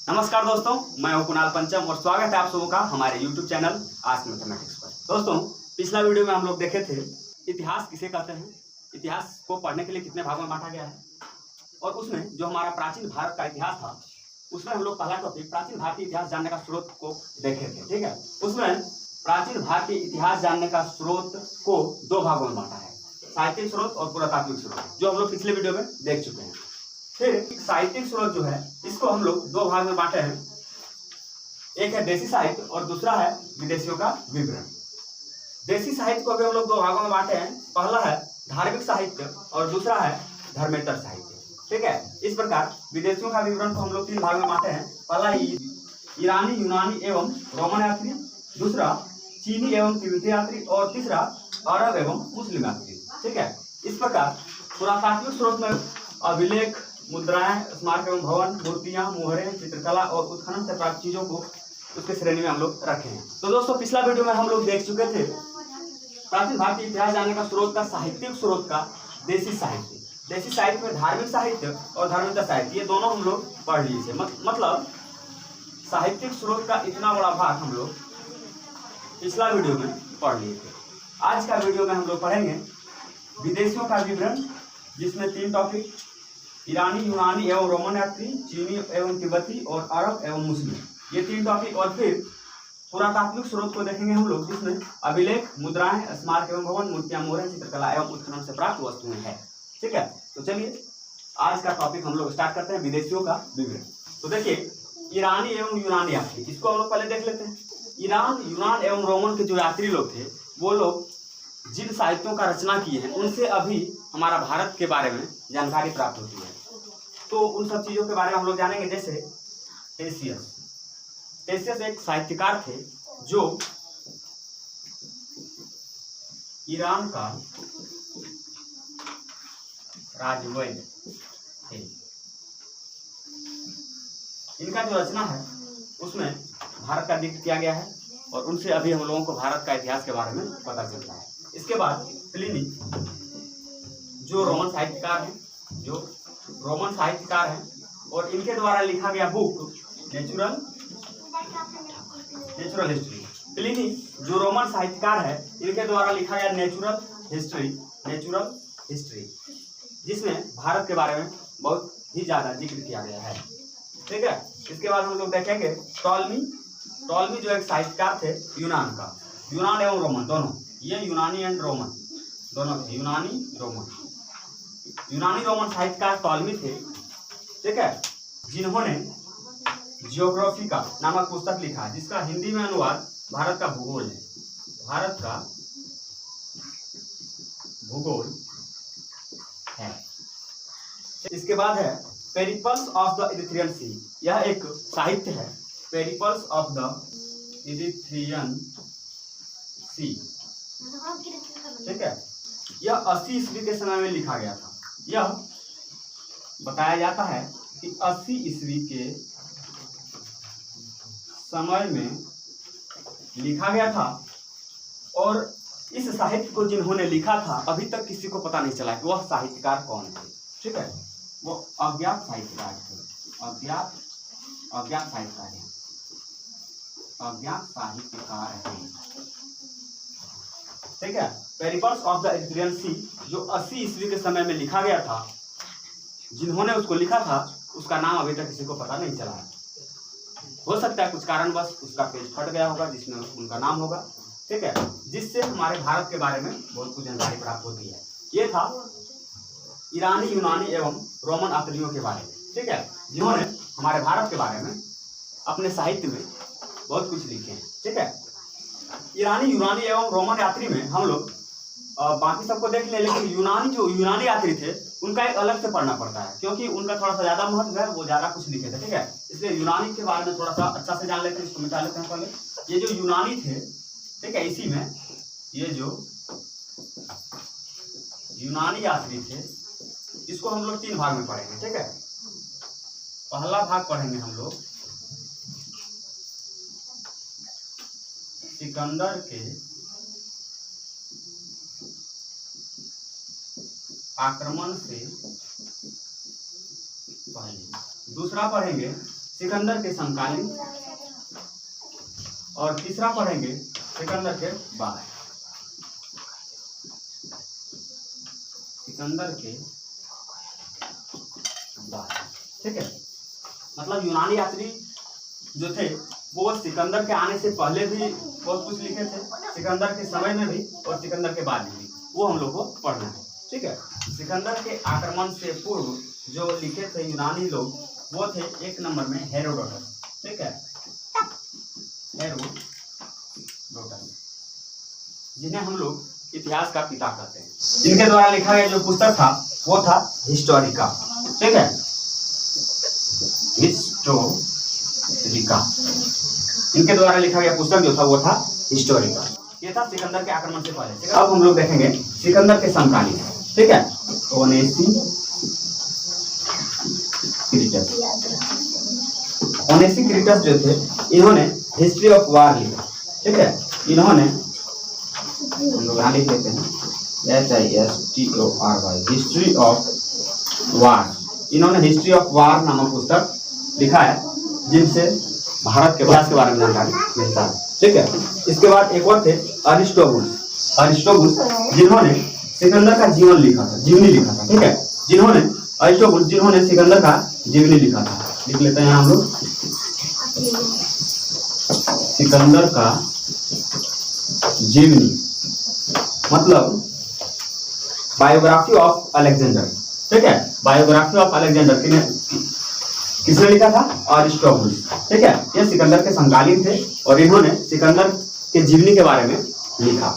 नमस्कार दोस्तों, मैं हूं कुणाल पंचम और स्वागत है आप सबों का हमारे YouTube चैनल आस्क मैथमेटिक्स पर। दोस्तों, पिछला वीडियो में हम लोग देखे थे इतिहास किसे कहते हैं, इतिहास को पढ़ने के लिए कितने भागों में बांटा गया है, और उसमें जो हमारा प्राचीन भारत का इतिहास था उसमें हम लोग पहला टॉपिक प्राचीन भारतीय इतिहास जानने का स्रोत को देखे थे। ठीक है, उसमें प्राचीन भारतीय इतिहास जानने का स्रोत को दो भागों में बांटा है, साहित्यिक स्रोत और पुरातात्विक स्रोत, जो हम लोग पिछले वीडियो में देख चुके हैं। फिर साहित्यिक स्रोत जो है इसको हम लोग दो भाग में बांटे हैं, एक है देशी साहित्य और दूसरा है विदेशियों का विवरण। देशी साहित्य को भी हम लोग दो भागों में बांटे हैं, पहला है धार्मिक साहित्य और दूसरा है धर्मेतर साहित्य। ठीक है, इस प्रकार विदेशियों का विवरण को हम लोग तीन भाग में बांटे हैं, पहला ईरानी, यूनानी एवं रोमन यात्री, दूसरा चीनी एवं तिब्बती यात्री और तीसरा अरब एवं मुस्लिम यात्री। ठीक है, इस प्रकार पुरातात्विक स्रोत में अभिलेख, मुद्राएं, स्मारक एवं भवन, मूर्तियां, मोहरें, चित्रकला और उत्खनन से प्राप्त चीजों को उसके श्रेणी में हम लोग रखे हैं। तो दोस्तों, पिछला वीडियो में हम लोग देख चुके थे प्राचीन भारतीय इतिहास जानने का स्रोत का साहित्यिक स्रोत का देशी साहित्य। देशी साहित्य में धार्मिक साहित्य और धर्मेतर साहित्य ये दोनों हम लोग पढ़ लिए थे। मतलब साहित्यिक स्रोत का इतना बड़ा भाग हम लोग पिछला वीडियो में पढ़ लिए थे। आज का वीडियो में हम लोग पढ़ेंगे विदेशियों का विवरण, जिसमें तीन टॉपिक ईरानी, यूनानी एवं रोमन यात्री, चीनी एवं तिब्बती और अरब एवं मुस्लिम, ये तीन टॉपिक। और फिर पुरातात्विक स्रोत को देखेंगे हम लोग, जिसमें अभिलेख, मुद्राएं, स्मारक एवं भवन, मूर्तियां, मोहरें, चित्रकला एवं उत्खनन से प्राप्त वस्तुएं है। ठीक है, तो चलिए आज का टॉपिक हम लोग स्टार्ट करते हैं, विदेशियों का विवरण। तो देखिए, ईरानी एवं यूनानी यात्री, इसको हम लोग पहले देख लेते हैं। यूनान एवं रोमन के जो यात्री लोग थे, वो लोग जिन साहित्यों का रचना किए हैं उनसे अभी हमारा भारत के बारे में जानकारी प्राप्त होती है। तो उन सब चीजों के बारे में हम लोग जानेंगे। जैसे टेसियस एक साहित्यकार थे जो ईरान का राजवैद्य थे। इनका जो रचना है उसमें भारत का जिक्र किया गया है और उनसे अभी हम लोगों को भारत का इतिहास के बारे में पता चलता है। इसके बाद प्लिनी, जो रोमन साहित्यकार हैं और इनके द्वारा लिखा गया बुक नेचुरल हिस्ट्री। प्लिनी जो रोमन साहित्यकार है, इनके द्वारा लिखा गया नेचुरल हिस्ट्री, जिसमें भारत के बारे में बहुत ही ज्यादा जिक्र किया गया है। ठीक है, इसके बाद हम लोग देखेंगे टॉलमी जो एक साहित्यकार थे यूनान का, यूनान एवं रोमन दोनों, ये यूनानी एंड रोमन दोनों थे, यूनानी रोमन साहित्यकार टॉलमी थे। ठीक है, जिन्होंने जियोग्राफिका नामक पुस्तक लिखा, जिसका हिंदी में अनुवाद भारत का भूगोल है। भारत का भूगोल है। इसके बाद है पेरिपल्स ऑफ द इरिथ्रियन सी, यह एक साहित्य है, पेरिपल्स ऑफ द इरिथ्रियन सी। ठीक है, यह 80 ईस्वी के समय में लिखा गया था। यह बताया जाता है कि 80 ईस्वी के समय में लिखा गया था, और इस साहित्य को जिन्होंने लिखा था अभी तक किसी को पता नहीं चला कि वह साहित्यकार कौन थे। ठीक है, वो अज्ञात साहित्यकार थे, अज्ञात साहित्यकार हैं। ठीक है, पेरिपल्स ऑफ द इरिथ्रियन सी जो 80 ईस्वी के समय में लिखा गया था, जिन्होंने उसको लिखा था उसका नाम अभी तक किसी को पता नहीं चला है। हो सकता है कुछ कारणवश उसका पेज फट गया होगा जिसमें उनका नाम होगा। ठीक है, जिससे हमारे भारत के बारे में बहुत कुछ जानकारी प्राप्त होती है। ये था ईरानी, यूनानी एवं रोमन यात्रियों के बारे में। ठीक है, जिन्होंने हमारे भारत के बारे में अपने साहित्य में बहुत कुछ लिखे हैं। ठीक है, ईरानी, यूनानी एवं रोमन यात्री में हम लोग बाकी सबको देख ले, लेकिन यूनानी यात्री थे उनका एक अलग से पढ़ना पड़ता है, क्योंकि उनका थोड़ा सा ज्यादा महत्व है, वो ज्यादा कुछ लिखे थे। ठीक है, इसलिए यूनानी के बारे में थोड़ा सा अच्छा से जान लेते हैं, इसको मिटा लेते हैं पहले। ये जो यूनानी थे, ठीक है, इसी में ये जो यूनानी यात्री थे, इसको हम लोग तीन भाग में पढ़ेंगे। ठीक है, पहला भाग पढ़ेंगे हम लोग सिकंदर के आक्रमण से पहले, दूसरा पढ़ेंगे सिकंदर के समकालीन, और तीसरा पढ़ेंगे सिकंदर के बाद। सिकंदर के बाद, ठीक है। मतलब यूनानी यात्री जो थे वो सिकंदर के आने से पहले भी बहुत कुछ लिखे थे, सिकंदर के समय में भी और सिकंदर के बाद भी, वो हम लोग को पढ़ना है, ठीक है। सिकंदर के आक्रमण से पूर्व जो लिखे थे यूनानी लोग वो थे एक नंबर में हेरोडोटस, ठीक है, हेरोडोटस, जिन्हें हम लोग इतिहास का पिता कहते हैं। इनके द्वारा लिखा गया जो पुस्तक था वो था हिस्टोरिका, ठीक है, हिस्टोरिका। इनके द्वारा लिखा गया पुस्तक जो था वो था हिस्टोरिका। ये था सिकंदर के आक्रमण से पहले। अब हम लोग देखेंगे सिकंदर के समकालीन, ठीक है। ओनेसिक्रिटस जो थे इन्होंने हिस्ट्री ऑफ वार लिखा, ठीक है। इन्होंने हम लोग यहाँ लिख लेते हैं HISTORY, हिस्ट्री ऑफ वार। इन्होंने हिस्ट्री ऑफ वार नामक पुस्तक लिखा है जिनसे भारत के इतिहास के बारे में जानकारी मिलता है, ठीक है। इसके बाद एक और थे अरिस्टोबुलस, जिन्होंने सिकंदर का जीवनी लिखा था, ठीक है। जिन्होंने सिकंदर का जीवनी लिखा था, लिख लेते हैं हम लोग, सिकंदर का जीवनी मतलब बायोग्राफी ऑफ अलेक्जेंडर, ठीक है। बायोग्राफी ऑफ अलेक्जेंडर किसने लिखा था? अरिस्टोबुलस, ठीक है। ये सिकंदर के समकालीन थे और इन्होंने सिकंदर के जीवनी के बारे में लिखा।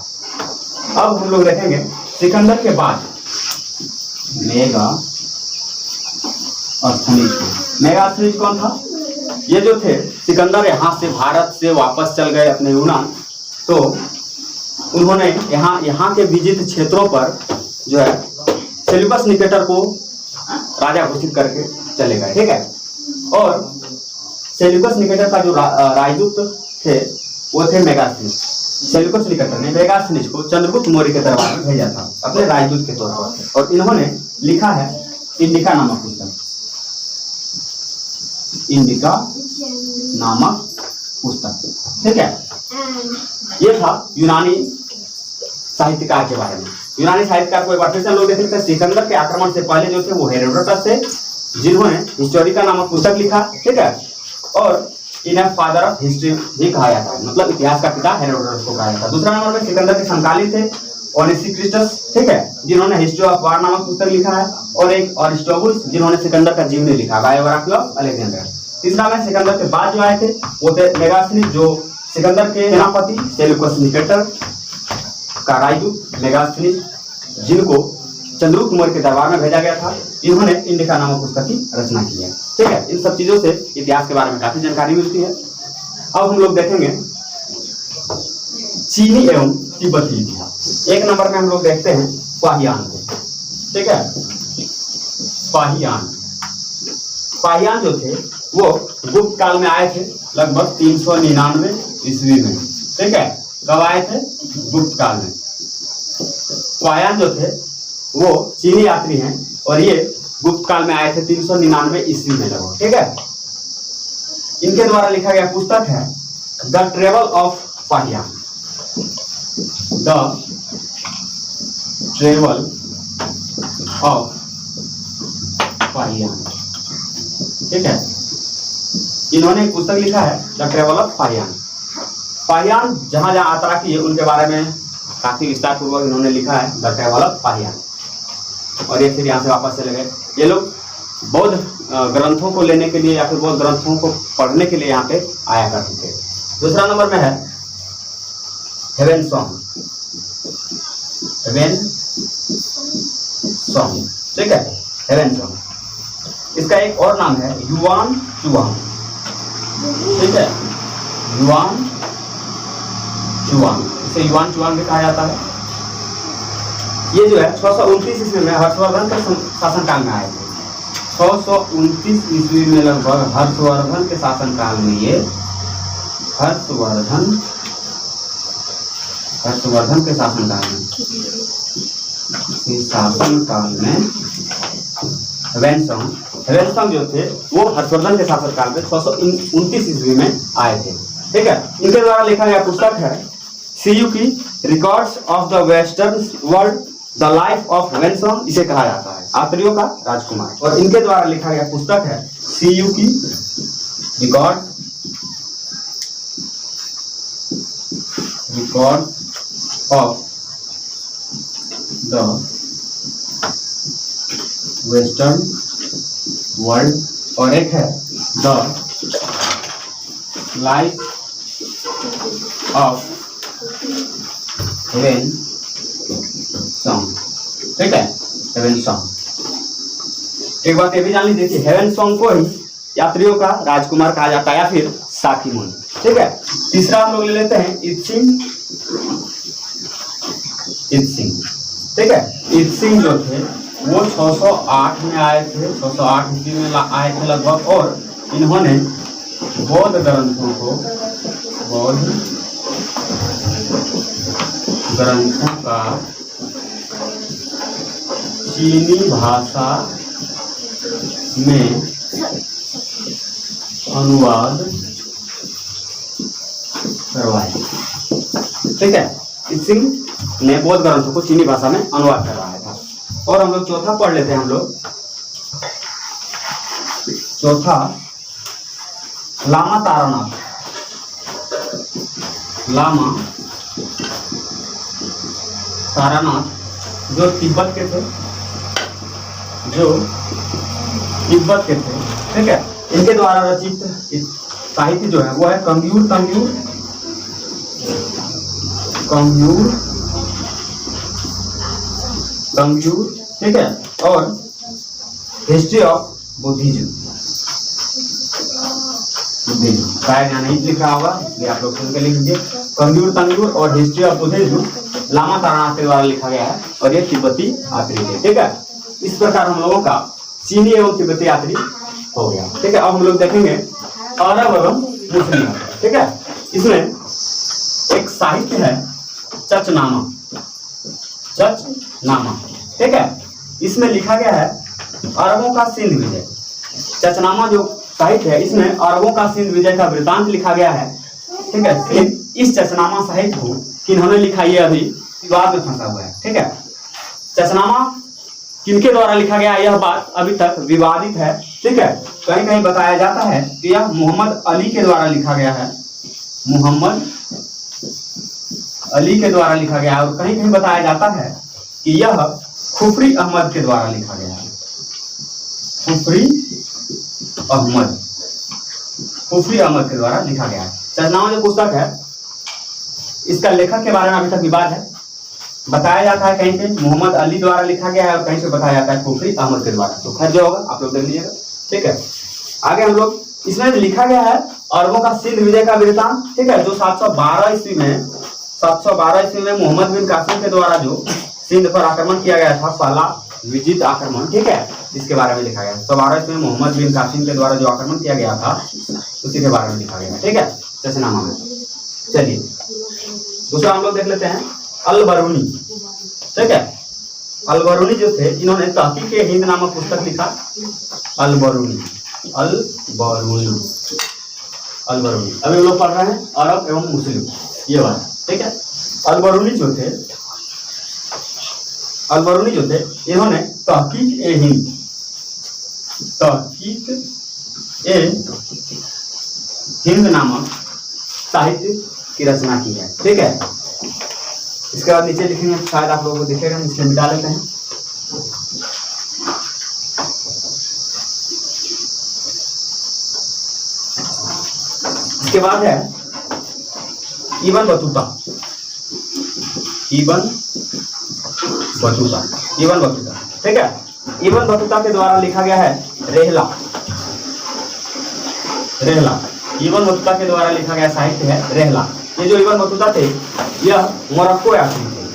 अब हम लोग देखेंगे सिकंदर के बाद मेगास्थनीज कौन था? ये जो थे सिकंदर यहाँ से भारत से वापस चल गए अपने यूनान, तो उन्होंने यहाँ के विजित क्षेत्रों पर जो है सेल्यूकस निकेटर को राजा घोषित करके चले गए, ठीक है। और सेल्यूकस निकेटर का जो राजदूत थे वो थे मेगास्थनीज। सेल्यूकस निकेटर ने मेगास्थनीज को चंद्रगुप्त मौर्य के दरबार में भेजा था अपने राजदूत के तौर पर, और इन्होंने लिखा है इंडिका नामक पुस्तक, इंडिका नामक पुस्तक, ठीक है। ये था यूनानी साहित्यकार के बारे में। यूनानी साहित्यकार को एक बार फिर से लोग देख लेते हैं। सिकंदर के आक्रमण से पहले जो थे वो हेरोडोटस थे, जिन्होंने हिस्टोरिका नामक पुस्तक लिखा, ठीक है। और इन्हें फादर ऑफ हिस्ट्री भी कहा जाता है, मतलब इतिहास का पिता हेरोडोटस को कहा जाता है। दूसरा नंबर में सिकंदर के समकालीन थे ओनेसिक्रिटस, ठीक है, जिन्होंने हिस्ट्री ऑफ वार नामक पुस्तक लिखा है, और एक अरिस्टोबुलस जिन्होंने सिकंदर का जीवनी लिखा, बायोग्राफी ऑफ अलेक्जेंडर। तीसरा में सिकंदर के बाद जो आए थे वो थे मेगास्थनीज, जो सिकंदर के सेनापति सेल्यूकस निकेटर का राजदूत मेगास्थनीज, जिनको चंद्रगुप्त मौर्य के दरबार में भेजा गया था। इन्होंने इंडिका नामक पुस्तक की रचना की है, ठीक है। इन सब चीजों से इतिहास के बारे में काफी जानकारी मिलती है। अब हम लोग देखेंगे चीनी एवं तिब्बती इतिहास। एक नंबर में हम लोग देखते हैं फाहियान को, ठीक है। फाहियान जो थे वो गुप्त काल में आए थे लगभग 399 ईस्वी में, ठीक है। कब आए थे? गुप्त काल में। फाहियान जो थे वो चीनी यात्री हैं और ये गुप्त काल में आए थे 399 ईस्वी में लगभग, ठीक है। इनके द्वारा लिखा गया पुस्तक है the travel of Fahien, the travel of Fahien, ठीक है। इन्होंने एक पुस्तक लिखा है the travel of Fahien. Fahien जहां जहां यात्रा की है उनके बारे में काफी विस्तार पूर्वक इन्होंने लिखा है द ट्रेवल ऑफ फाहियान। और ये फिर यहाँ से वापस चले गए। ये लोग बौद्ध ग्रंथों को लेने के लिए या फिर बौद्ध ग्रंथों को पढ़ने के लिए यहाँ पे आया करते थे। दूसरा नंबर में है हेवेनसॉन्ग, ठीक है, हेवेनसॉन्ग। इसका एक और नाम है युआन चुआंग, ठीक है, युआन चुआंग, इसे युआन चुआंग भी कहा जाता है। ये जो है 629 ईस्वी में हर्षवर्धन के शासनकाल में आए थे। 629 ईस्वी में लगभग हर्षवर्धन के शासनकाल में ये हर्षवर्धन के शासनकाल में ह्वेनसांग जो थे वो हर्षवर्धन के शासनकाल में 629 ईस्वी में आए थे। ठीक है, इनके द्वारा लिखा गया पुस्तक है सीयू की records of the western world, the life of Hiuen Tsang, इसे कहा जाता है आत्रियों का राजकुमार। और इनके द्वारा लिखा गया पुस्तक है सीयू की record of the western world, और एक है द लाइफ ऑफ ह्वेनसांग। ठीक है, ह्वेनसांग। एक बात ये भी जान लीजिए कि ह्वेनसांग को ही यात्रियों का राजकुमार कहा जाता है या फिर साकी मुनि। ठीक है, तीसरा हम लोग ले लेते हैं इत्सिंग। ठीक है, इत्सिंग जो थे वो 608 में आए थे, 608 ईस्वी में आए थे लगभग, और इन्होंने बौद्ध ग्रंथों का चीनी भाषा में अनुवाद करवाया। ठीक है, इत्सिंग ने बौद्ध ग्रंथों को चीनी भाषा में अनुवाद करवाया था। और हम लोग चौथा पढ़ लेते हैं। हम लोग चौथा लामा तारानाथ। लामा तारानाथ जो तिब्बत के थे, ठीक है, इनके द्वारा रचित साहित्य जो है वो है कंग्यूर। ठीक है, और हिस्ट्री ऑफ बुद्धिज्म। शायद यहाँ नहीं लिखा होगा, ये आप लोग सुन के लिख लीजिए। कंग्यूर और history of Buddhism lama Taranath के द्वारा लिखा गया है, और ये तिब्बती यात्री है। ठीक है, इस प्रकार हम लोगों का चीनी एवं तिब्बती यात्री हो गया। ठीक है, अब हम लोग देखेंगे अरब एवं मुस्लिम। ठीक है, इसमें एक साहित्य है चचनामा। ठीक है, इसमें लिखा गया है अरबों का सिंध विजय। चचनामा जो साहित्य है इसमें अरबों का सिंध विजय का वृतांत लिखा गया है। ठीक है, इस चचनामा साहित्य को किन्होंने लिखा, ये अभी विवाद में फंसा हुआ है। ठीक है, चचनामा किनके द्वारा लिखा गया यह बात अभी तक विवादित है। ठीक है, कहीं कहीं बताया जाता है कि यह मोहम्मद अली के द्वारा लिखा गया है, मोहम्मद अली के द्वारा लिखा गया है, और कहीं कहीं बताया जाता है कि यह खुफरी अहमद के द्वारा लिखा गया है। खुफरी अहमद के द्वारा लिखा गया है। चचनामा जो पुस्तक है इसका लेखक के बारे में अभी तक विवाद है। बताया जाता है कहीं पे मोहम्मद अली द्वारा लिखा गया है, और कहीं पे बताया जाता है खुफरी अहमद के द्वारा। तो खैर जो होगा आप लोग देख लीजिएगा। ठीक है, आगे हम लोग इसमें लिखा गया है अरबों का सिंध विजय का वृतांत। ठीक है, जो 712 ईस्वी में मोहम्मद बिन कासिम के द्वारा जो सिंध पर आक्रमण किया गया था, पहला विजित आक्रमण। ठीक है, इसके बारे में लिखा गया है। 712 ईस्वी में मोहम्मद बिन कासिम के द्वारा जो आक्रमण किया गया था उसी के बारे में लिखा गया है। ठीक है, चचनामा में। चलिए दूसरा हम लोग देख लेते हैं अल-बरूनी। ठीक है, अल-बरूनी जो थे इन्होंने तहकीक ए हिंद नामक पुस्तक लिखा। अल-बरूनी अभी हम लोग पढ़ रहे हैं अरब एवं मुस्लिम ये बात। ठीक है, अल-बरूनी जो थे इन्होंने तहकीक ए हिंद नामक साहित्य की रचना की है। ठीक है, इसके बाद नीचे लिखेंगे, शायद आप लोगों को दिखेगा, इसलिए मिटा लेते हैं। इसके बाद है इब्न बतूता। ठीक है, इब्न बतूता के द्वारा लिखा गया है रेहला। इब्न बतूता के द्वारा लिखा गया साहित्य है रेहला। ये जो इब्न बतूता थे यह मोरक्को यात्री थे।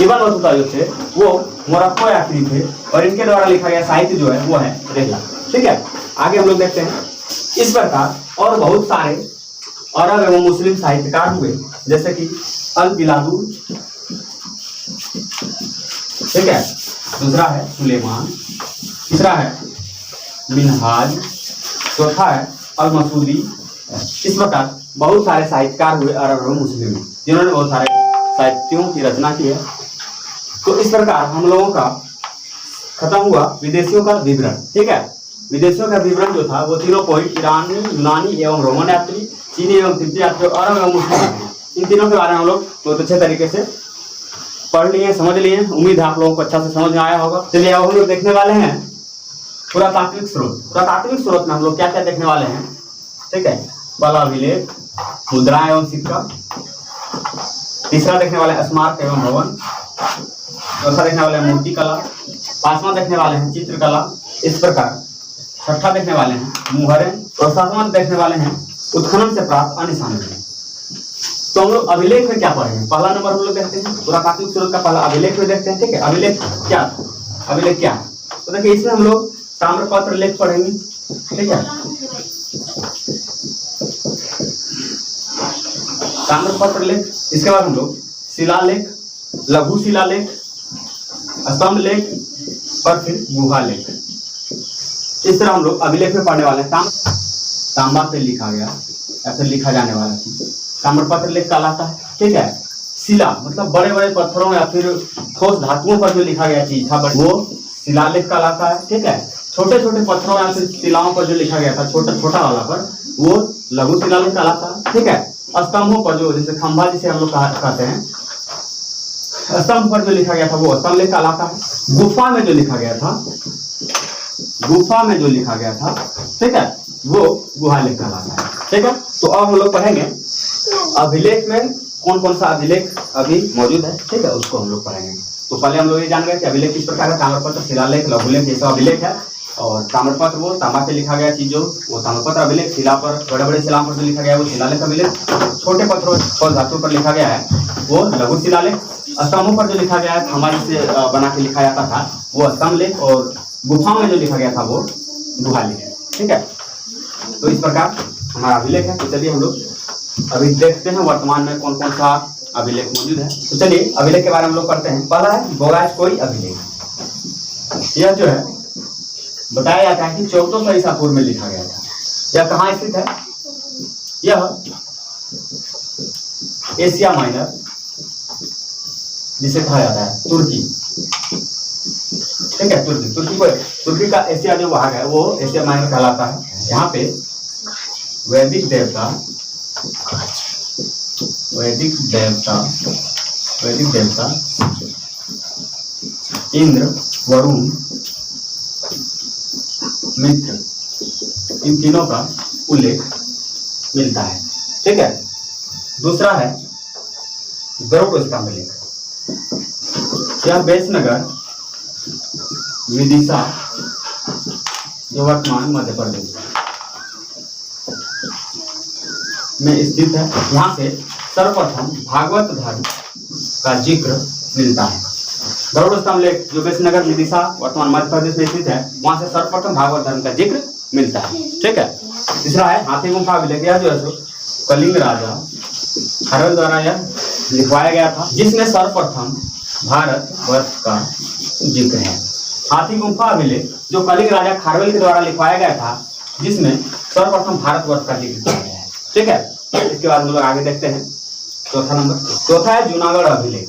इब्न बतूता जो थे वो मोरक्को यात्री थे, और इनके द्वारा लिखा गया साहित्य जो है वो है रेहला। ठीक है, आगे हम लोग देखते हैं। इस प्रकार और बहुत सारे अरब एवं मुस्लिम साहित्यकार हुए, जैसे कि अल बिलादुल ठीक है। दूसरा है सुलेमान, तीसरा है मिनहाज, चौथा है अल मसूदी। इस प्रकार बहुत सारे साहित्यकार हुए अरब और मुस्लिम में, जिन्होंने बहुत सारे साहित्यों की रचना की है। तो इस प्रकार हम लोगों का खत्म हुआ विदेशियों का विवरण। ठीक है, विदेशियों का विवरण जो था वो तीनों पॉइंट ईरानी, यूनानी एवं रोमन यात्री, चीनी एवं तिब्बती यात्री, अरब एवं मुस्लिम यात्री, इन तीनों के बारे में हम लोग बहुत अच्छे तरीके से पढ़ लिए, समझ लिए। उम्मीद है आप लोगों को अच्छा से समझ में आया होगा। चलिए अब हम लोग देखने वाले हैं पुरातात्विक स्रोत। पुरातात्विक स्रोत में हम लोग क्या क्या देखने वाले हैं। ठीक है, पहला अभिलेख, मुद्रा एवं सिक्का। तीसरा देखने वाले स्मारक एवं भवन। चौथा देखने वाले मूर्ति कला। पांचवा देखने वाले हैं चित्रकला। इस प्रकार छठा देखने वाले हैं मुहरें। और सातवां देखने वाले हैं उत्खनन से प्राप्त अन्य सामग्री। तो हम लोग अभिलेख में क्या पढ़ेंगे। पहला नंबर हम लोग देखते हैं पुरातात्विक स्रोत का पहला अभिलेख में देखते हैं। ठीक है, अभिलेख क्या था, अभिलेख क्या है। तो देखिए इसमें हम लोग ताम्रपत्र लेख पढ़ेंगे। ठीक है, ताम्रपत्र लेख। इसके बाद हम लोग शिलालेख, लघु शिलालेख, स्तंभ लेख और फिर गुहा लेख। इस तरह हम लोग अभिलेख में पढ़ने वाले हैं। तांबा पे लिखा गया या फिर लिखा जाने वाला चीज ताम्रपत्र लेख कहलाता है। ठीक है, शिला मतलब बड़े बड़े पत्थरों या फिर ठोस धातुओं पर जो लिखा गया चीज था वो शिलालेख कहलाता है। ठीक है, छोटे छोटे पत्थरों या फिर शिलाओं पर जो लिखा गया था छोटा छोटा वाला पर वो लघु शिलालेख कहलाता है। ठीक है, स्तंभों पर जो जैसे खंभा जिसे हम लोग कहते हैं, स्तंभ पर जो लिखा गया था वो स्तंभ लेख कहलाता है। गुफा में जो लिखा गया था, गुफा में जो लिखा गया था, ठीक है, वो गुहा लेख कहलाता है। ठीक है, तो अब हम लोग पढ़ेंगे अभिलेख में कौन कौन सा अभिलेख अभी मौजूद है। ठीक है, उसको हम लोग पढ़ेंगे। तो पहले हम लोग ये जान गए कि अभिलेख किस प्रकार है। ताम्रपत्र, शिलालेख, लघुलेख, ये सब अभिलेख है। और ताम्रपत्र वो तांबा पे लिखा गया चीज जो वो ताम्रपत्र अभिलेख। शिला पर बड़े बड़े शिलाओं पर जो लिखा गया वो शिलालेख अभिलेख। छोटे पत्थरों और धातु पर लिखा गया है वो लघु शिलालेख। स्तंभों पर जो लिखा गया है हमारे से बना के लिखा जाता था वो स्तंभ लेख। और गुफाओं में जो लिखा गया था वो गुहा लेख। ठीक है, तो इस प्रकार हमारा अभिलेख है। तो चलिए हम लोग अभी देखते हैं वर्तमान में कौन कौन सा अभिलेख मौजूद है। तो चलिए अभिलेख के बारे में हम लोग करते हैं। पहला है बोगाइस्कोई अभिलेख। यह जो है बताया जाता है कि 1400 ईसा पूर्व में लिखा गया था। यह कहाँ स्थित है। यह एशिया माइनर जिसे कहा जाता है तुर्की। ठीक है, तुर्की का एशिया जो भाग है वो एशिया माइनर कहलाता है। यहाँ पे वैदिक देवता इंद्र, वरुण, मित्र, इन तीनों का उल्लेख मिलता है। ठीक है, दूसरा है गरुड़ स्तंभ लेख। यह बेसनगर विदिशा जो वर्तमान मध्य प्रदेश में स्थित है। यहाँ से सर्वप्रथम भागवत धर्म का जिक्र मिलता है। गरुड़ स्तंभ लेख जो बेसनगर विदिशा वर्तमान मध्य प्रदेश में स्थित है, वहां से सर्वप्रथम भागवत धर्म का जिक्र मिलता है। ठीक है, तीसरा है हाथी गुम्फा अभिलेख। यह जो है कलिंग राजा खारवेल द्वारा यह लिखवाया गया था, जिसमें सर्वप्रथम भारतवर्ष का जिक्र है। हाथी गुम्फा अभिलेख जो कलिंग राजा खारवेल के द्वारा लिखवाया गया था, जिसमें सर्वप्रथम भारतवर्ष का जिक्र किया गया है। ठीक है, इसके बाद हम लोग आगे देखते हैं चौथा है जूनागढ़ अभिलेख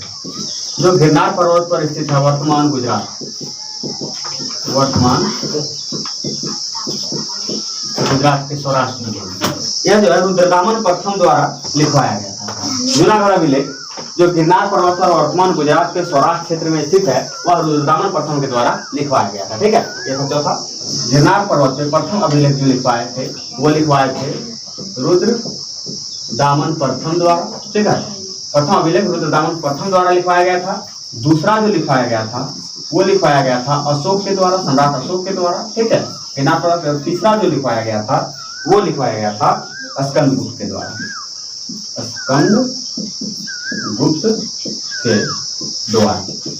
जो गिरनार पर्वत पर स्थित है, वर्तमान गुजरात के सौराष्ट्र में। यह जो है रुद्रदामन प्रथम द्वारा लिखवाया गया था। जूनागढ़ अभिलेख जो गिरनार पर्वत पर वर्तमान गुजरात के सौराष्ट्र क्षेत्र में स्थित है, वह रुद्रदामन प्रथम के द्वारा लिखवाया गया था। ठीक है, यह था चौथा। गिरनार पर्वत पर प्रथम अभिलेख जो लिखवाए थे वो लिखवाए थे रुद्रदामन प्रथम द्वारा। ठीक है, प्रथम अभिलेख रुद्रदामन प्रथम द्वारा लिखवाया गया था। दूसरा जो लिखवाया गया था वो लिखवाया गया था अशोक के द्वारा, सम्राट अशोक के द्वारा। ठीक है, गिरनार पर्वत पर तीसरा जो लिखवाया गया था वो लिखवाया गया था स्कंदगुप्त के द्वारा।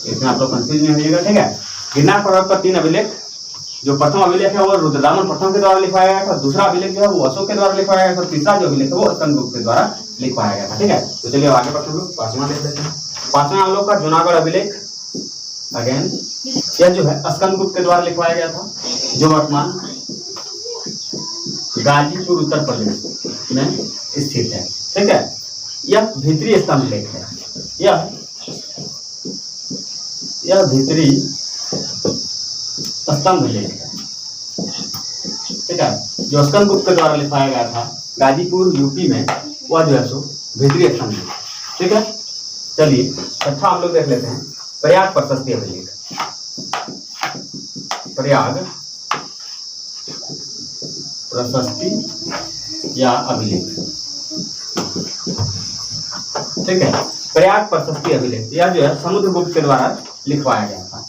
इसमें आप लोग कंफ्यूज नहीं होइएगा। ठीक है, गिरनार पर्वत पर 3 अभिलेख। जो प्रथम अभिलेख है वो रुद्रदामन प्रथम के द्वारा लिखवाया गया था। दूसरा अभिलेख जो है वो अशोक के द्वारा लिखवाया गया था। तीसरा जो अभिलेख है वो स्कंदगुप्त के द्वारा लिखवाया गया था। ठीक है, तो चलिए आगे बढ़ते हैं। 5वां देख लेते हैं। पांचवा हम लोग का जूनागढ़ अभिलेख अगेन, यह जो है स्कंदगुप्त के द्वारा लिखवाया गया था, जो वर्तमान गाजीपुर उत्तर प्रदेश में स्थित है। ठीक है, यह भीतरी स्तंभ लेख है, यह भीतरी स्तंभ लेख है। ठीक है, जो स्कंदगुप्त के द्वारा लिखवाया गया था गाजीपुर यूपी में, वह जो है सो भीतरी स्तंभ लेख। ठीक है, चलिए अच्छा हम लोग देख लेते हैं प्रयाग प्रशस्ति अभिलेख। प्रयाग प्रशस्ति या अभिलेख। ठीक है, प्रयाग प्रशस्ति अभिलेख यह जो है समुद्रगुप्त के द्वारा लिखवाया गया था।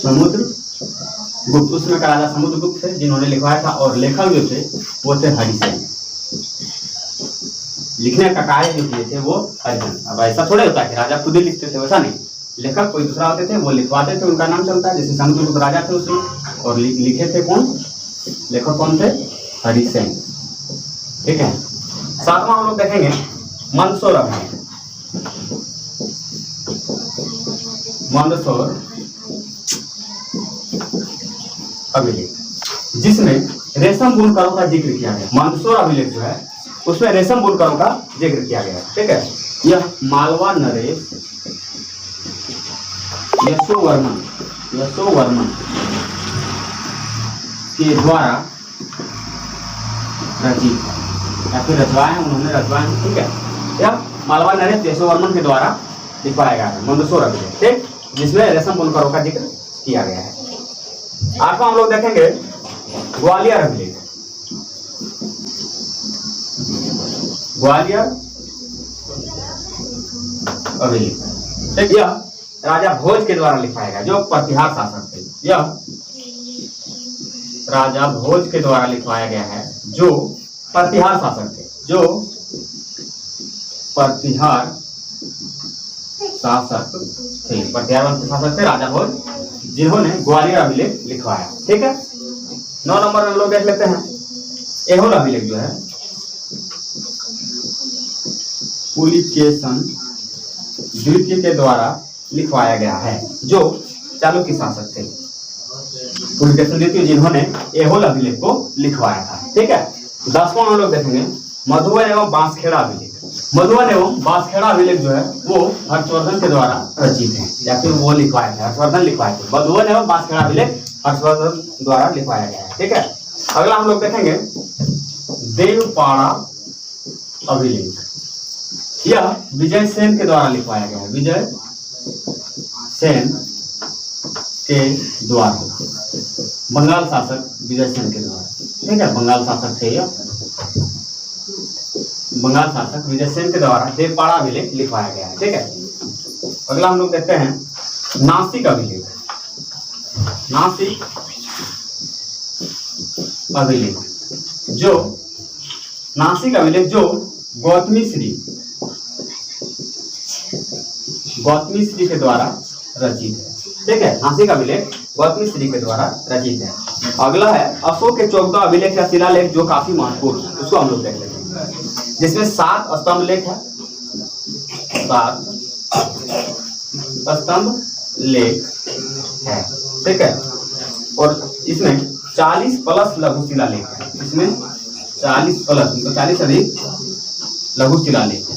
समुद्रगुप्त, उसमें का राजा समुद्रगुप्त थे जिन्होंने लिखवाया था, और लेखक जो थे वो थे हरिसेन। लिखने का कार्य जो किए थे वो हरिसेन। अब ऐसा थोड़े होता है कि राजा खुद ही लिखते थे, वैसा नहीं, लेखक कोई दूसरा होते थे, वो लिखवाते थे, उनका नाम चलता है। जैसे समुद्रगुप्त राजा थे उसमें, और लिखे थे कौन, लेखक कौन थे, हरिसेन। ठीक है, सातवां हम लोग देखेंगे मंदसौर अभिलेख। मंदसौर अभिलेख, जिसमें रेशम बुनकरों का जिक्र किया गया। मंदसौर अभिलेख जो है उसमें रेशम बुनकरों का जिक्र किया गया। ठीक है, यह मालवा नरेश यशोवर्मन के द्वारा रचित या फिर रचवाए हैं, उन्होंने रचवाए हैं। ठीक है, यह मालवा नरेश यशोवर्मन के द्वारा लिखवाया गया है मंदसौर अभिलेख। ठीक, जिसमें रेशम बुनकरों का जिक्र किया गया है। आठवां हम लोग देखेंगे ग्वालियर अभिलेख। ग्वालियर अभिलेख, ठीक, यह राजा भोज के द्वारा लिखवाया गया, जो प्रतिहार शासक थे। यह राजा भोज के द्वारा लिखवाया गया है, जो प्रतिहार शासक थे, जो प्रतिहार शासक थे, प्रतिहार शासक थे राजा भोज, जिन्होंने ग्वालियर अभिलेख लिखवाया। ठीक है, 9 नंबर में लोग देख लेते हैं ऐहोल अभिलेख जो है पुलिकेशन द्वितीय के द्वारा लिखवाया गया है, जो चालुक्य शासक थे। पुलिकेशन द्वितीय जिन्होंने ऐहोल अभिलेख को लिखवाया था। ठीक है, 10वां हम लोग देखेंगे मधुबन एवं बांसखेड़ा अभिलेख। मधुबन एवं बांसखेड़ा अभिलेख जो है वो हर्षवर्धन के द्वारा रचित है, या फिर वो लिखवाए थे, हर्षवर्धन लिखवाए थे। मधुबन एवं बांसखेड़ा अभिलेख हर्षवर्धन द्वारा लिखवाया गया है। ठीक है, अगला हम लोग देखेंगे देवपाड़ा अभिलेख। यह विजय सेन के द्वारा लिखवाया गया है, विजय सेन के द्वारा, बंगाल शासक विजय सेन के द्वारा। ठीक है, बंगाल शासक थे, यह बंगाल शासक विजय सेन के द्वारा देवपाड़ा अभिलेख लिखवाया गया है। ठीक है, अगला हम लोग देखते हैं नासिक अभिलेख। नासिक अभिलेख, जो नासिक अभिलेख जो गौतमी श्री के द्वारा रचित है। ठीक है, नासिक अभिलेख गौतमी श्री के द्वारा रचित है। अगला है अशोक के 14 अभिलेख या शिलालेख, जो काफी महत्वपूर्ण है, उसको हम लोग देख लेते हैं। जिसमें 7 स्तंभ लेख है, 7 स्तंभ लेख है। ठीक है, और इसमें 40 प्लस लघु शिलालेख है। इसमें 40 प्लस, तो 40 अधिक लघु शिलालेख है।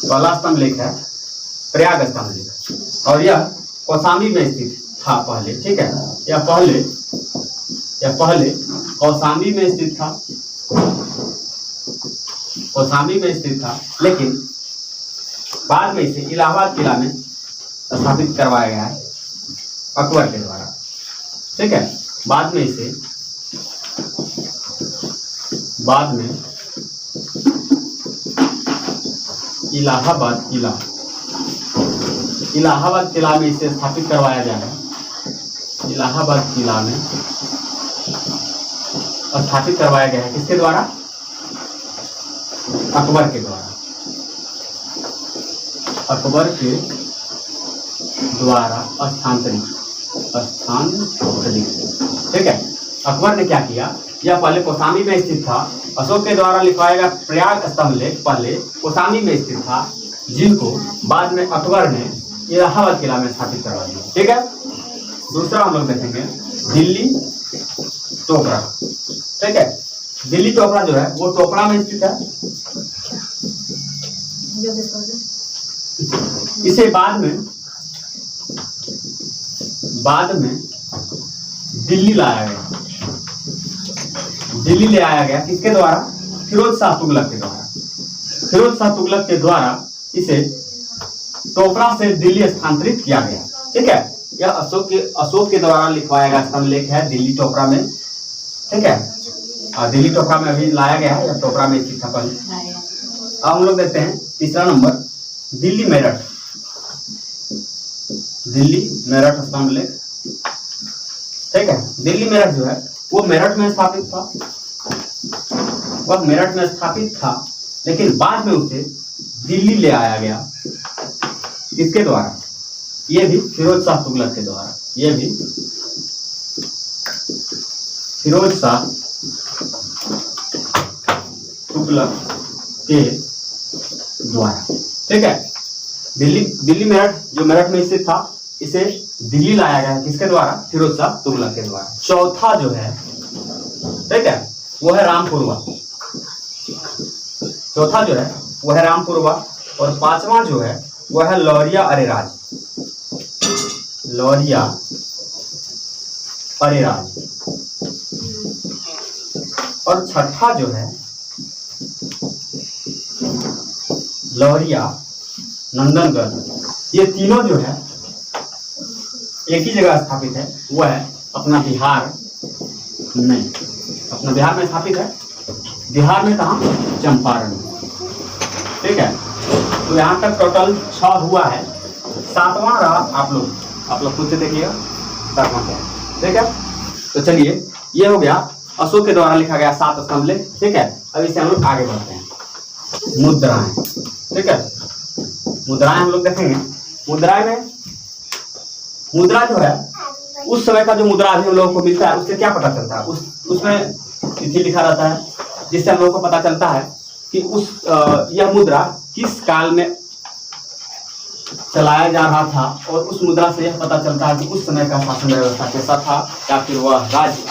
पहला स्तंभ लेख है प्रयाग स्तंभ लेख, और यह कौशाम्बी में स्थित था पहले। ठीक है, यह पहले कौशाम्बी में स्थित था, कौशाम्बी में स्थित था, लेकिन बाद में इसे इलाहाबाद किला में स्थापित करवाया गया है अकबर के द्वारा। ठीक है, बाद में इलाहाबाद किला में इसे स्थापित करवाया गया है। इलाहाबाद किला में स्थापित करवाया गया है, किसके द्वारा, अकबर के द्वारा, अकबर के द्वारा स्थानांतरित। ठीक है, अकबर ने क्या किया, यह पहले कौशाम्बी में स्थित था, अशोक के द्वारा लिखवाया गया प्रयाग स्तंभ लेख पहले कौशाम्बी में स्थित था, जिनको बाद में अकबर ने इलाहाबाद किला में स्थापित करवा दिया। ठीक है। दूसरा हम लोग देखेंगे दिल्ली टोकरा। ठीक है। दिल्ली टोकरा जो है वो टोकरा में स्थित है। इसे बाद में दिल्ली लाया गया। दिल्ली ले आया गया किसके द्वारा? फिरोज शाह तुगलक के द्वारा। फिरोज शाह तुगलक के द्वारा इसे टोकरा से दिल्ली स्थानांतरित किया गया। ठीक है। यह अशोक के द्वारा लिखवाया गया स्तंभ लेख है दिल्ली टोकरा में। ठीक है। और दिल्ली टोकरा में अभी लाया गया है, या टोकरा में स्थित था पहले। अब हम लोग देखते हैं तीसरा नंबर दिल्ली मेरठ। दिल्ली मेरठ स्तंभ लेख। ठीक है। दिल्ली मेरठ जो है वो मेरठ में स्थापित था। वह मेरठ में स्थापित था, लेकिन बाद में उसे दिल्ली ले आया गया। किसके द्वारा? ये भी फिरोज शाह तुगलक के द्वारा। ये भी फिरोज शाह तुगलक के द्वारा। ठीक है। दिल्ली मेरठ जो मेरठ में स्थित था, इसे दिल्ली लाया गया किसके द्वारा? फिरोज शाह तुगलक के द्वारा। चौथा जो है, ठीक है, वो है रामपुरवा। चौथा जो है वो है रामपुरवा। और पांचवा जो है वो है लौरिया अरेराज। लौरिया अरेराज। और छठा जो है लौरिया नंदनगढ़। ये तीनों जो है एक ही जगह स्थापित है, वो है अपना बिहार में। अपना बिहार में स्थापित है। बिहार में कहाँ? चंपारण में। ठीक है। तो यहाँ तक टोटल 6 हुआ है। 7वां रहा आप लोग खुद से देखिएगा 7वां क्या है। ठीक है। तो चलिए, ये हो गया अशोक के द्वारा लिखा गया 7 स्तंभ लेख। ठीक है। अब इससे हम लोग आगे बढ़ते हैं। मुद्राएं। ठीक है। मुद्राएं हम लोग देखेंगे। मुद्राएं में मुद्रा जो है उस समय का जो मुद्रा अभी हम लोगों को मिलता है, उससे क्या पता चलता है? उसमें तिथि लिखा रहता है, जिससे हम लोगों को पता चलता है कि यह मुद्रा किस काल में चलाया जा रहा था। और उस मुद्रा से यह पता चलता है कि उस समय का शासन व्यवस्था कैसा था, या फिर वह राज्य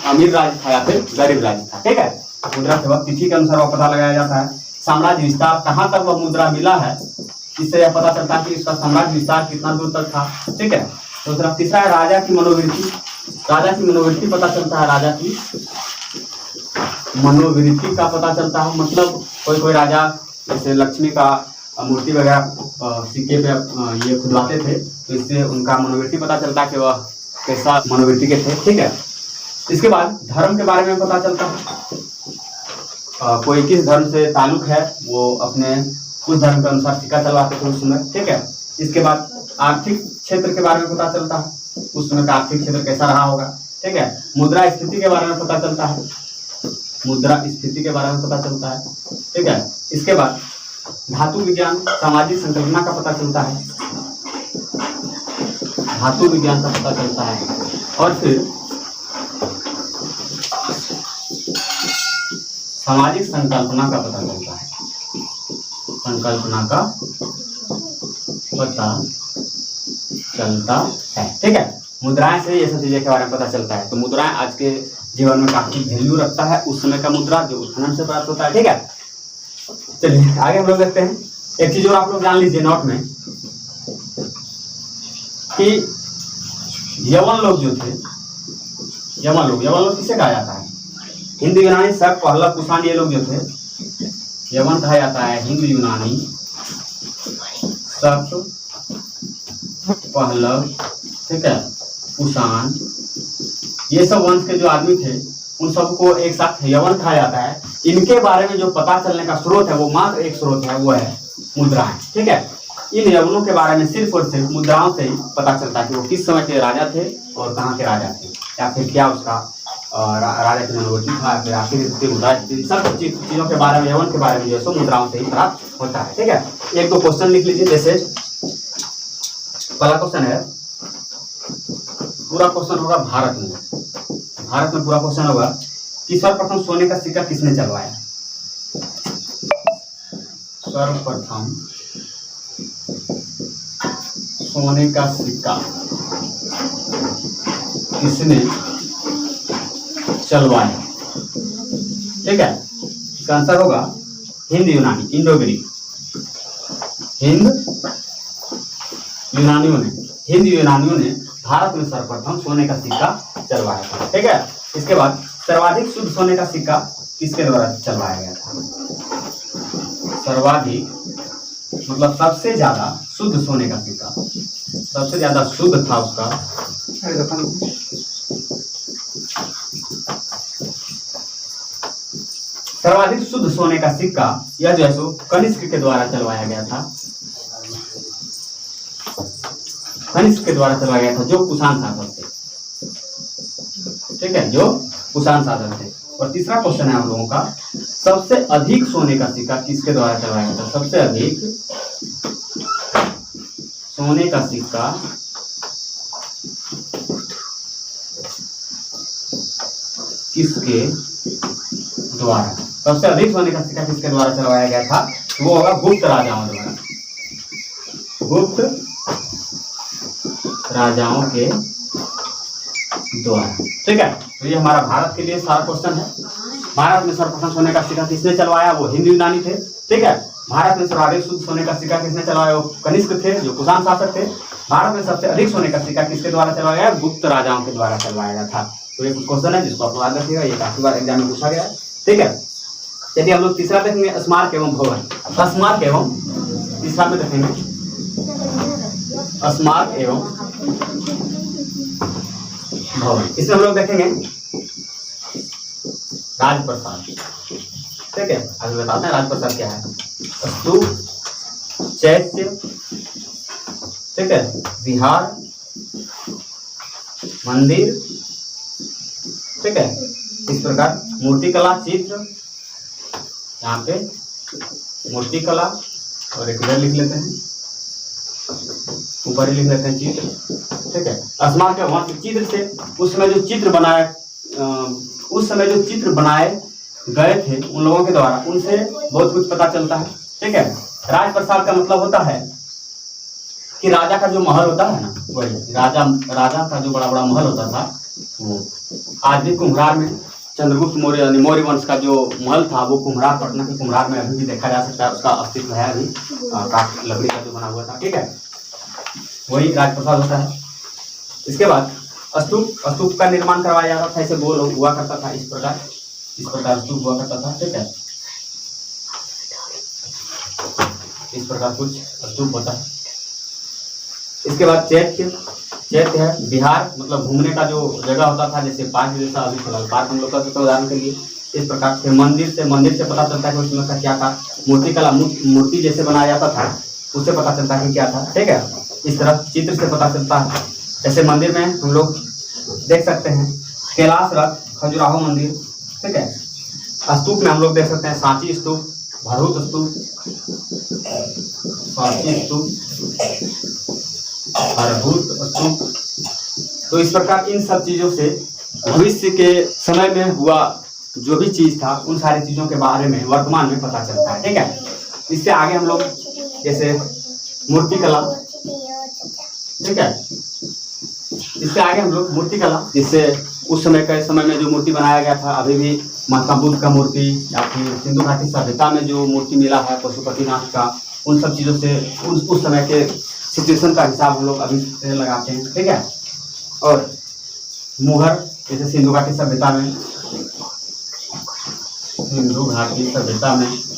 अमीर राज्य था या फिर गरीब राज्य था। ठीक है। मुद्रा से वह तिथि के अनुसार वह पता लगाया जाता है। साम्राज्य विस्तार, कहाँ तक वह मुद्रा मिला है, इससे यह पता चलता है कि इसका साम्राज्य विस्तार कितना दूर तक था। ठीक है। दूसरा तीसरा है राजा की मनोवृत्ति। राजा की मनोवृत्ति पता चलता है। राजा की मनोवृत्ति का पता चलता है। मतलब कोई राजा जैसे लक्ष्मी का मूर्ति वगैरह सिक्के पे ये खुदवाते थे, तो इससे उनका मनोवृत्ति पता चलता है कि वह कैसा मनोवृत्ति के थे। ठीक है। इसके बाद धर्म के बारे में पता चलता है। कोई किस धर्म से ताल्लुक है, वो अपने उस धर्म के अनुसार सिक्का चलवाते थे उस समय। ठीक है। इसके बाद आर्थिक क्षेत्र के बारे में पता चलता है, उस समय का आर्थिक क्षेत्र कैसा रहा होगा। ठीक है। मुद्रा स्थिति के बारे में पता चलता है। मुद्रा स्थिति के बारे में पता चलता है। ठीक है। इसके बाद धातु विज्ञान, सामाजिक संकल्पना का पता चलता है। धातु विज्ञान का पता चलता है। और फिर सामाजिक संकल्पना का पता चलता है। संकल्पना का पता चलता है। ठीक है। मुद्राएं से ये सब चीजें के बारे में पता चलता है। तो मुद्राएं आज के जीवन में काफी वैल्यू रखता है। उस समय का मुद्रा जो उत्खनन से प्राप्त होता है। ठीक है। चलिए आगे हम लोग देखते हैं। एक चीज और आप लोग जान लीजिए नोट में कि यवन लोग जो थे, यवन लोग किसे कहा जाता है? हिंदू यूनानी, शक, पहलव, कुषाण, ये लोग जो थे यवन कहा जाता है। हिंदू यूनानी, शक, पहलव, ठीक है, कुषाण, ये सब वंश के जो आदमी थे उन सबको एक साथ यवन कहा जाता है। इनके बारे में जो पता चलने का स्रोत है वो मात्र एक स्रोत है, वो है मुद्राएं। ठीक है। इन यवनों के बारे में सिर्फ और सिर्फ मुद्राओं से ही पता चलता है कि वो किस समय के राजा थे और कहाँ के राजा थे, या फिर क्या उसका राजा की मनोवृत्ति था, फिर आखिर मुद्रा, सब चीजों के बारे में, यवन के बारे में जो है मुद्राओं से ही प्राप्त होता है। ठीक है। एक दो क्वेश्चन लिख लीजिए। जैसे पहला क्वेश्चन है, पूरा क्वेश्चन होगा भारत में पूरा क्वेश्चन होगा कि सर्वप्रथम सोने का सिक्का किसने चलवाया? सर्वप्रथम सोने का सिक्का किसने चलवाया? ठीक है, इसका आंसर होगा हिंद यूनानी, इंडो ग्रीक। हिंद यूनानियों ने भारत में सर्वप्रथम सोने का सिक्का चलवाया था। ठीक है, इसके बाद सर्वाधिक शुद्ध सोने का सिक्का किसके द्वारा चलवाया गया था? सर्वाधिक मतलब सबसे ज्यादा शुद्ध सोने का सिक्का, सबसे ज्यादा शुद्ध था उसका, सर्वाधिक शुद्ध सोने का सिक्का यह जो है सो कनिष्क के द्वारा चलवाया गया था। कनिष्क के द्वारा चलवाया गया था, जो कुषाण शासक थे। ठीक है, जो कुषाण शासक थे। और तीसरा क्वेश्चन है हम लोगों का, सबसे अधिक सोने का सिक्का किसके द्वारा चलवाया गया था? सबसे अधिक सोने का सिक्का किसके द्वारा, सबसे अधिक सोने का सिक्का किसके द्वारा चलवाया गया था? वो होगा गुप्त राजाओं द्वारा, गुप्त राजाओं के द्वारा। ठीक है, तो ये हमारा भारत के लिए सारा क्वेश्चन है। भारत में सर्वप्रथम सोने का सिक्का किसने चलवाया? वो हिंद यूनानी थे। ठीक है, भारत में सर्वाधिक शुद्ध सोने का सिक्का किसने चलवाया? वो कनिष्क थे, जो कुषाण शासक थे। भारत में सबसे अधिक सोने का सिक्का किसके द्वारा चलवाया गया? गुप्त राजाओं के द्वारा चलवाया गया था। तो ये क्वेश्चन है जिसको आप याद रखिएगा, ये काफी बार एग्जाम में पूछा गया है। ठीक है, चलिए हम लोग तीसरा देखेंगे, स्मारक एवं भवन। स्मारक एवं, तीसरा में देखेंगे स्मारक एवं भवन। इसमें हम लोग देखेंगे राजप्रसाद। ठीक है, अभी बताते हैं राजप्रसाद क्या है। स्तूप, चैत्य, ठीक है, विहार, मंदिर, ठीक है, इस प्रकार मूर्तिकला, चित्र, यहाँ पे मूर्तिकला, और एक इधर लिख लेते हैं, ऊपर ही लिख लेते हैं चित्र। ठीक है, स्मारक वहां से चित्र से उस समय जो चित्र बनाए गए थे उन लोगों के द्वारा, उनसे बहुत कुछ पता चलता है। ठीक है, राजप्रसाद का मतलब होता है कि राजा का जो महल होता है ना, वही राजा का जो बड़ा बड़ा महल होता था, वो आज भी कुम्हरार में, चंद्रगुप्त मौर्य यानी मौर्य वंश का जो महल था वो कुम्हरार, पटना के कुम्हरार में अभी भी देखा जा सकता है। उसका अस्तित्व है अभी, काठ लकड़ी का जो बना हुआ था। ठीक है, वही राजप्रसाद होता है। इसके बाद स्तूप का निर्माण करवाया जाता था, ऐसे गोल हुआ करता था, इस प्रकार स्तूप हुआ करता था। ठीक है, इस प्रकार कुछ स्तूप होता है। इसके बाद चैत्य है, विहार मतलब घूमने का जो जगह होता था, जैसे पार्क जैसा अभी फिलहाल पार्क हम लोग का उदाहरण के लिए। इस प्रकार से मंदिर से पता चलता है कि उसमें का क्या था, मूर्तिकला, मूर्ति जैसे बनाया जाता था, उससे पता चलता है कि क्या था। ठीक है, इस तरह चित्र से पता चलता है। जैसे मंदिर में हम लोग देख सकते हैं कैलाश रथ, खजुराहो मंदिर। ठीक है, स्तूप में हम लोग देख सकते हैं सांची स्तूप, भरहुत स्तूप, सांची स्तूप, भरहुत स्तूप। तो इस प्रकार इन सब चीजों से भविष्य के समय में हुआ जो भी चीज था, उन सारी चीजों के बारे में वर्तमान में पता चलता है। ठीक है, इससे आगे हम लोग जैसे मूर्तिकला, ठीक है, इससे आगे हम लोग मूर्तिकला, जिससे उस समय के समय में जो मूर्ति बनाया गया था, अभी भी महात्मा बुद्ध का मूर्ति या फिर सिंधु घाटी सभ्यता में जो मूर्ति मिला है पशुपतिनाथ का, उन सब चीज़ों से उस समय के सिचुएशन का हिसाब हम लोग अभी से लगाते हैं। ठीक है, और मुहर, जैसे सिंधु घाटी सभ्यता में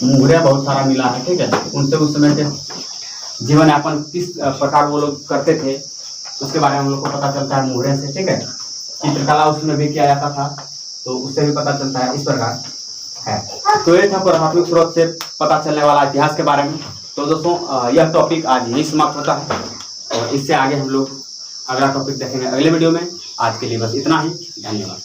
मुहरे बहुत सारा मिला है। ठीक है, उनसे उस समय के जीवन यापन किस प्रकार वो लोग करते थे उसके बारे में हम लोग को पता चलता है मुहरे से। ठीक है, चित्रकला उसमें भी किया जाता था, तो उससे भी पता चलता है। इस प्रकार है। तो ये था पुरातात्विक स्रोत से पता चलने वाला इतिहास के बारे में। तो दोस्तों यह टॉपिक आज यही समाप्त होता है, और इससे आगे हम लोग अगला टॉपिक देखेंगे अगले वीडियो में। आज के लिए बस इतना ही, धन्यवाद।